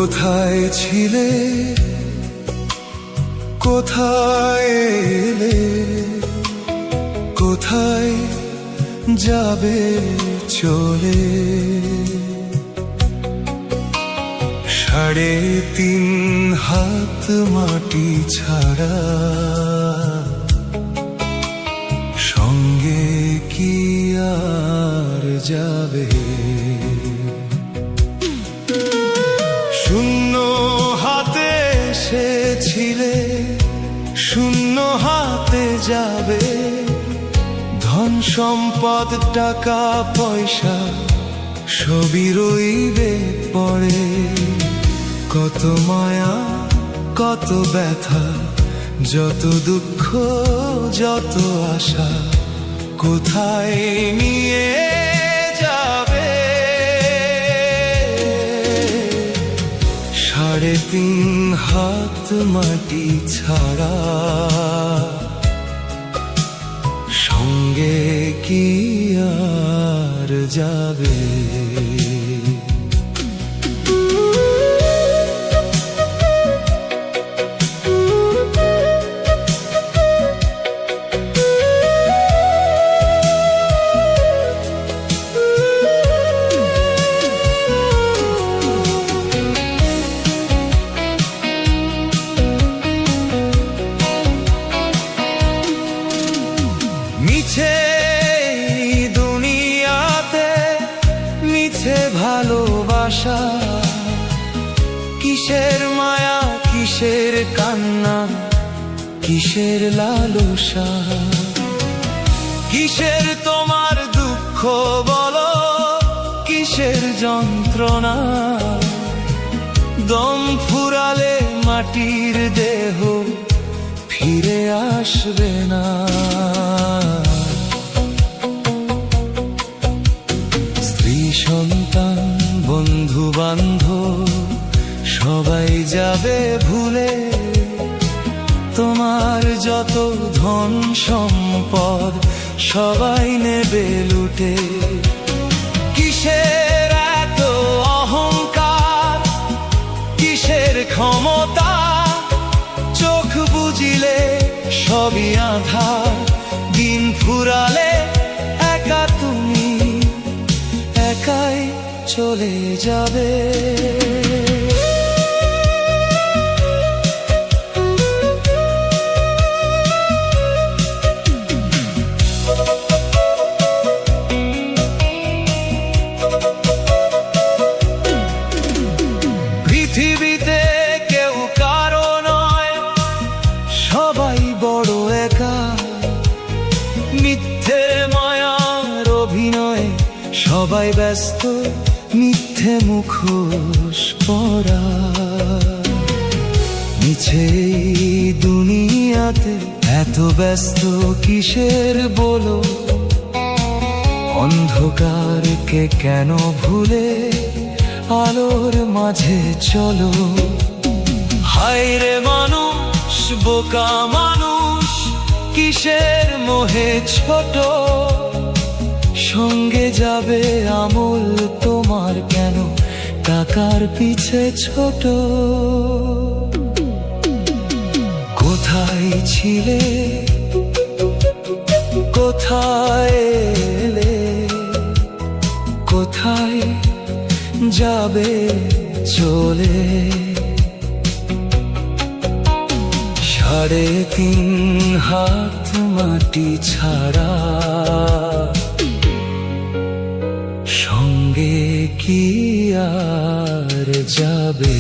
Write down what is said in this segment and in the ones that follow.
কোথায় ছিলে, কোথায় এলে, কোথায় যাবে চলে? 3.5 হাত মাটি ছাড়া সঙ্গে কি আর যাবে? শূন্য হাতে এসেছিলে, শূন্য হাতে যাবে। ধন সম্পদ টাকা পয়সা সবই রইবে পড়ে। কত মায়া কত ব্যথা, যত দুঃখ যত আশা, কোথায় নিয়ে যাবে? 3.5 হাত মাটি ছাড়া সঙ্গে কি আর যাবে? মিছে দুনিয়াতে মিছে ভালোবাসা, কিসের মায়া কিসের কান্না, কিসের লালসা, কিসের তোমার দুঃখ বলো, কিসের যন্ত্রণা? দম ফুরালে মাটির দেহ ফিরে আসবে না। স্ত্রী সন্তান বন্ধু বান্ধব সবাই যাবে ভুলে। তোমার যত ধন সম্পদ সবাই নেবে লুটে। কিসের এত অহংকার, কিসের ক্ষমতা? চোখ বুজিলে সবই আঁধার, দিন ফুরালে একা তুমি একাই চলে যাবে। পৃথিবীতে কেউ কারো নয়, সবাই বড় একা। মিথ্যে মায়ার অভিনয়ে সবাই ব্যস্ত, মিথ্যে মুখোশ পরা। মিছে দুনিয়াতে এত ব্যস্ত কিসের বলো? অন্ধকারকে কেন ভুলে আলোর মাঝে চলো? হায় রে মানুষ, বোকা মানুষ, কিসের মোহে ছোট? সঙ্গে যাবে আমল তোমার কেন টাকার পিছে ছোট? কোথায় ছিলে, কোথায় এলে, কোথায় যাবে চলে? 3.5 হাত মাটি ছাড়া সঙ্গে কি আর যাবে?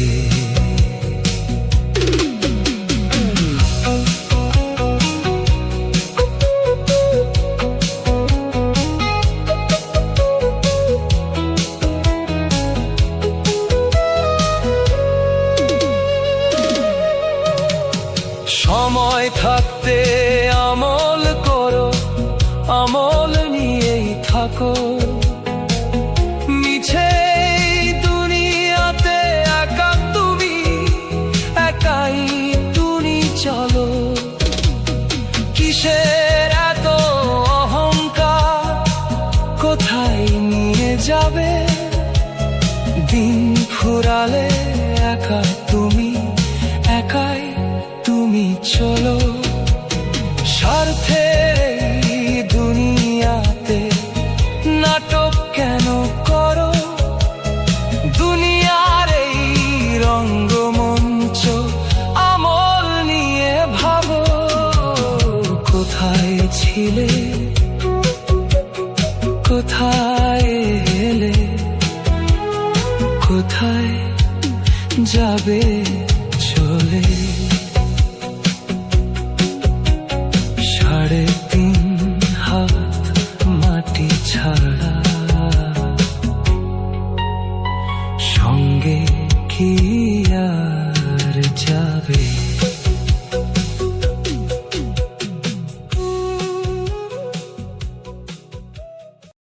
সময় থাকতে আমল করো, আমল নিয়েই থাকো। মিছে দুনিয়াতে একা তুমি একাই তুমি চলো। কিসের এত অহংকার, কোথায় নিয়ে যাবে? দিন ফুরালে এক চলো। স্বার্থের এই দুনিয়াতে নাটক কেন করো? দুনিয়ার এই রঙ্গমঞ্চ আমল নিয়ে ভাবো। কোথায় ছিলে, কোথায় এলে, কোথায় যাবে চলে?